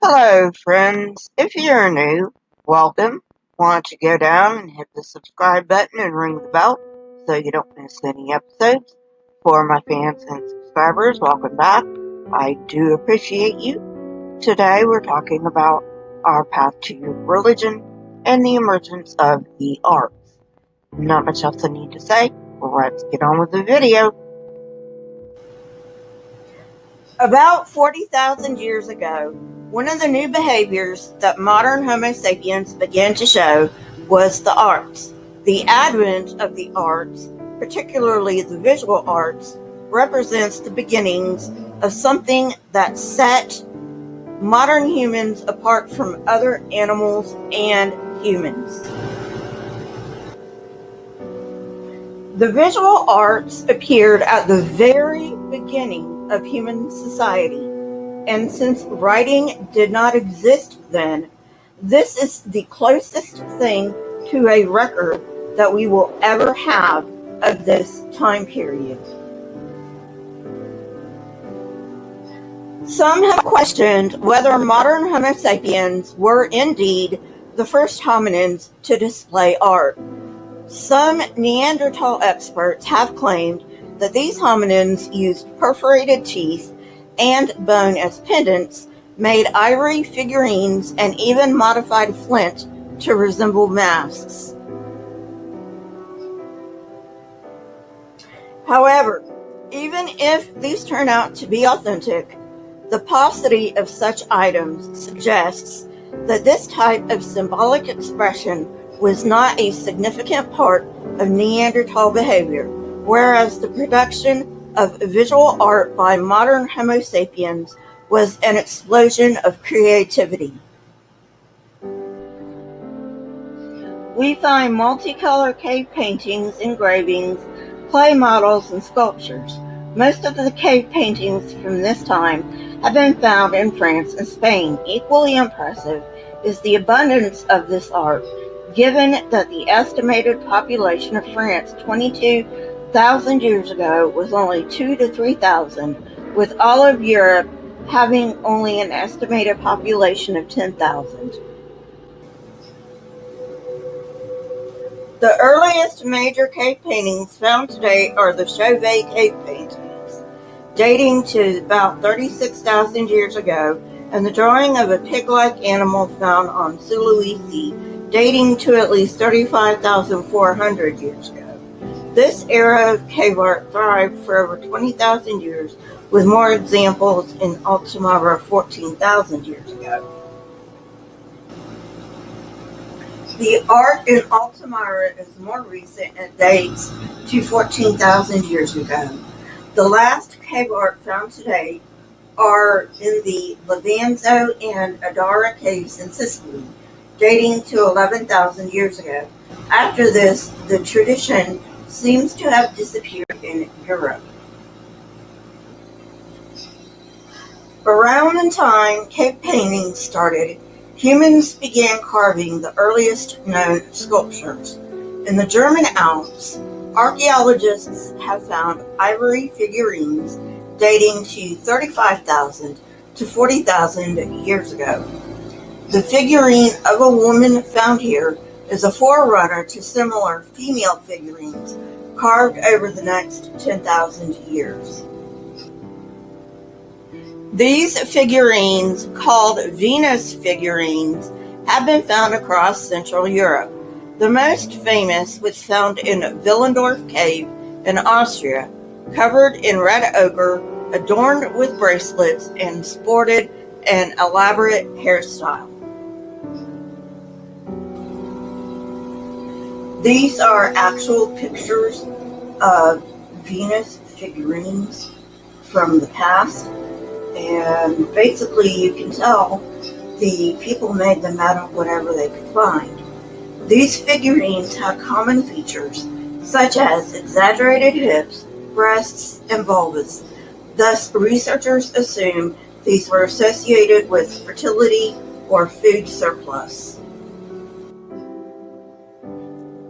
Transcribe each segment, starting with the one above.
Hello, friends. If you're new, welcome. Why don't you go down and hit the subscribe button and ring the bell so you don't miss any episodes. For my fans and subscribers, welcome back. I do appreciate you. Today we're talking about our path to religion and the emergence of the arts. Not much else I need to say. Let's get on with the video. About 40,000 years ago, one of the new behaviors that modern Homo sapiens began to show was the arts. The advent of the arts, particularly the visual arts, represents the beginnings of something that set modern humans apart from other animals and humans. The visual arts appeared at the very beginning of human society. And since writing did not exist then, this is the closest thing to a record that we will ever have of this time period. Some have questioned whether modern Homo sapiens were indeed the first hominins to display art. Some Neanderthal experts have claimed that these hominins used perforated teeth and bone as pendants, made ivory figurines, and even modified flint to resemble masks. However, even if these turn out to be authentic, the paucity of such items suggests that this type of symbolic expression was not a significant part of Neanderthal behavior, whereas the production of visual art by modern Homo sapiens was an explosion of creativity. We find multicolor cave paintings, engravings, clay models, and sculptures. Most of the cave paintings from this time have been found in France and Spain. Equally impressive is the abundance of this art, given that the estimated population of France 22,000 years ago was only 2,000 to 3,000, with all of Europe having only an estimated population of 10,000. The earliest major cave paintings found today are the Chauvet cave paintings, dating to about 36,000 years ago, and the drawing of a pig-like animal found on Sulawesi, dating to at least 35,400 years ago. This era of cave art thrived for over 20,000 years, with more examples in Altamira 14,000 years ago. The art in Altamira is more recent and dates to 14,000 years ago. The last cave art found today are in the Levanzo and Adara caves in Sicily, dating to 11,000 years ago. After this, the tradition seems to have disappeared in Europe. Around the time cave paintings started, humans began carving the earliest known sculptures. In the German Alps, archaeologists have found ivory figurines dating to 35,000 to 40,000 years ago. The figurine of a woman found here is a forerunner to similar female figurines carved over the next 10,000 years. These figurines, called Venus figurines, have been found across Central Europe. The most famous was found in Willendorf Cave in Austria, covered in red ochre, adorned with bracelets, and sported an elaborate hairstyle. These are actual pictures of Venus figurines from the past, and basically you can tell the people made them out of whatever they could find. These figurines have common features such as exaggerated hips, breasts, and vulvas. Thus, researchers assume these were associated with fertility or food surplus.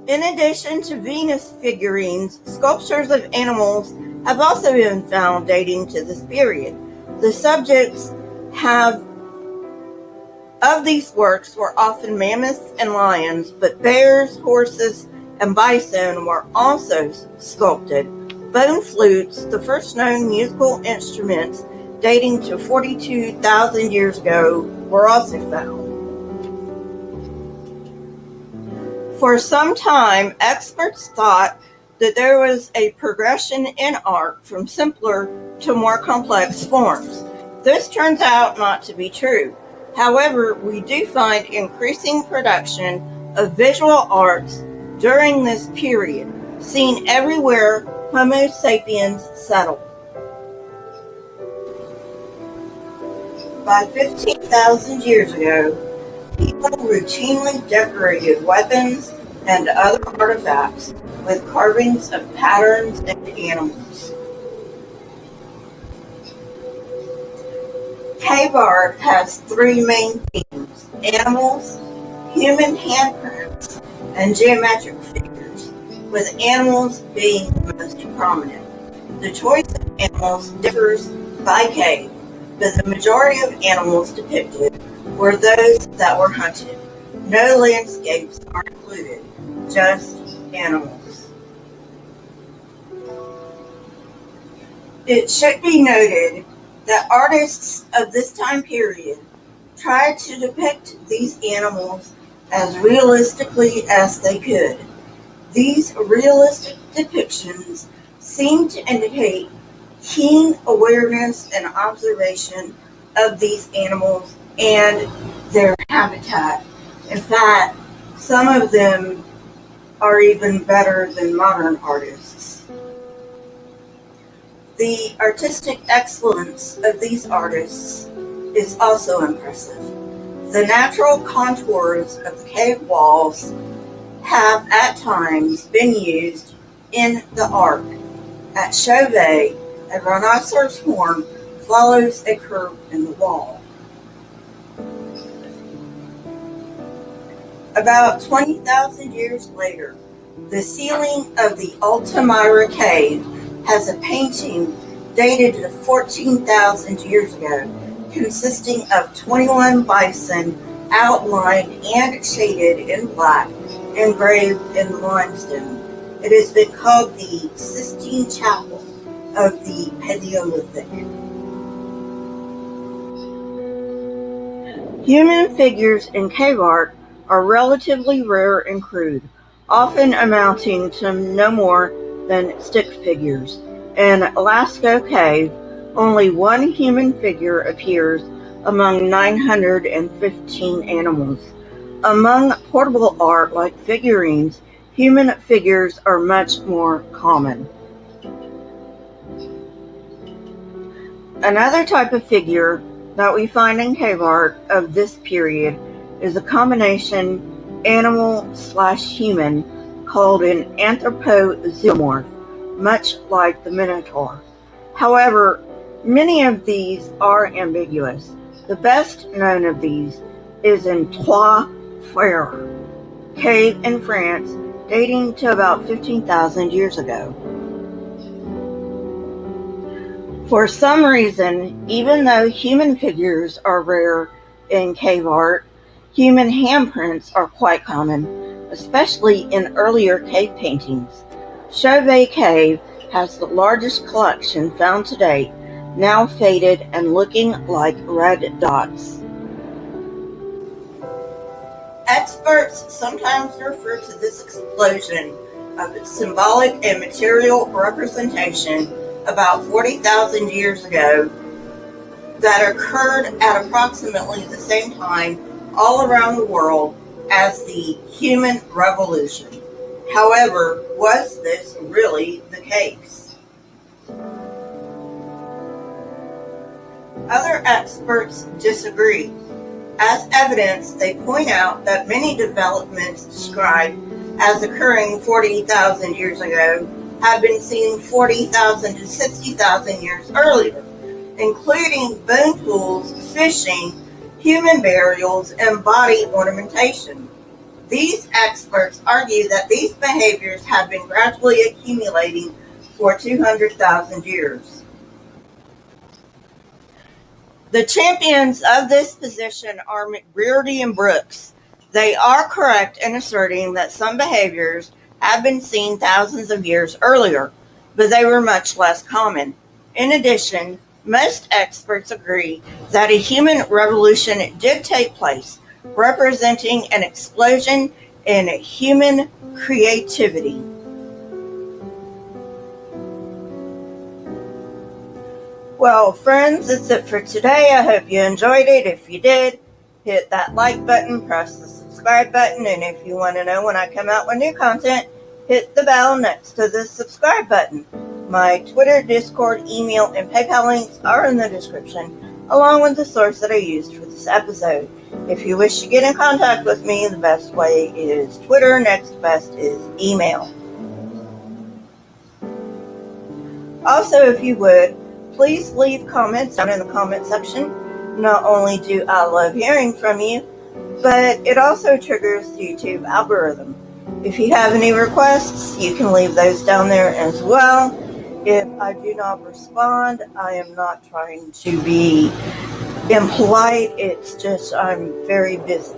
In addition to Venus figurines, sculptures of animals have also been found dating to this period. The subjects have of these works were often mammoths and lions, but bears, horses, and bison were also sculpted. Bone flutes, the first known musical instruments dating to 42,000 years ago, were also found. For some time, experts thought that there was a progression in art from simpler to more complex forms. This turns out not to be true. However, we do find increasing production of visual arts during this period, seen everywhere Homo sapiens settled. By 15,000 years ago, people routinely decorated weapons and other artifacts with carvings of patterns and animals. Cave art has three main themes: animals, human handprints, and geometric figures, with animals being the most prominent. The choice of animals differs by cave, but the majority of animals depicted were those that were hunted. No landscapes are included, just animals. It should be noted that artists of this time period tried to depict these animals as realistically as they could. These realistic depictions seem to indicate keen awareness and observation of these animals and their habitat. In fact, some of them are even better than modern artists. The artistic excellence of these artists is also impressive. The natural contours of the cave walls have at times been used in the art. At Chauvet, a rhinoceros horn follows a curve in the wall. About 20,000 years later, the ceiling of the Altamira cave has a painting dated to 14,000 years ago, consisting of 21 bison outlined and shaded in black, engraved in limestone. It has been called the Sistine Chapel of the Paleolithic. Human figures in cave art are relatively rare and crude, often amounting to no more than stick figures. In Lascaux Cave, only one human figure appears among 915 animals. Among portable art like figurines, human figures are much more common. Another type of figure that we find in cave art of this period is a combination animal/human called an anthropozoomorph, much like the Minotaur. However, many of these are ambiguous. The best known of these is in Trois Frères cave in France, dating to about 15,000 years ago. For some reason, even though human figures are rare in cave art, human handprints are quite common, especially in earlier cave paintings. Chauvet Cave has the largest collection found to date, now faded and looking like red dots. Experts sometimes refer to this explosion of symbolic and material representation about 40,000 years ago that occurred at approximately the same time all around the world as the human revolution. However, was this really the case? Other experts disagree. As evidence, they point out that many developments described as occurring 40,000 years ago have been seen 40,000 to 60,000 years earlier, including bone tools, fishing, human burials, and body ornamentation. These experts argue that these behaviors have been gradually accumulating for 200,000 years. The champions of this position are McBrearty and Brooks. They are correct in asserting that some behaviors have been seen thousands of years earlier, but they were much less common. In addition, most experts agree that a human revolution did take place, representing an explosion in human creativity. Well, friends, that's it for today. I hope you enjoyed it. If you did, hit that like button, press the subscribe button, and if you want to know when I come out with new content, hit the bell next to the subscribe button. My Twitter, Discord, email, and PayPal links are in the description, along with the source that I used for this episode. If you wish to get in contact with me, the best way is Twitter, next best is email. Also, if you would, please leave comments down in the comment section. Not only do I love hearing from you, but it also triggers the YouTube algorithm. If you have any requests, you can leave those down there as well. If I do not respond, I am not trying to be impolite. It's just I'm very busy.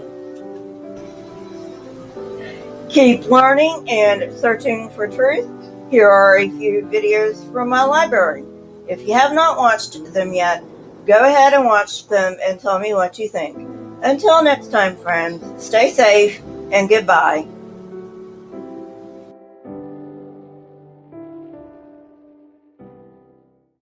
Keep learning and searching for truth. Here are a few videos from my library. If you have not watched them yet, go ahead and watch them and tell me what you think. Until next time, friends, stay safe and goodbye.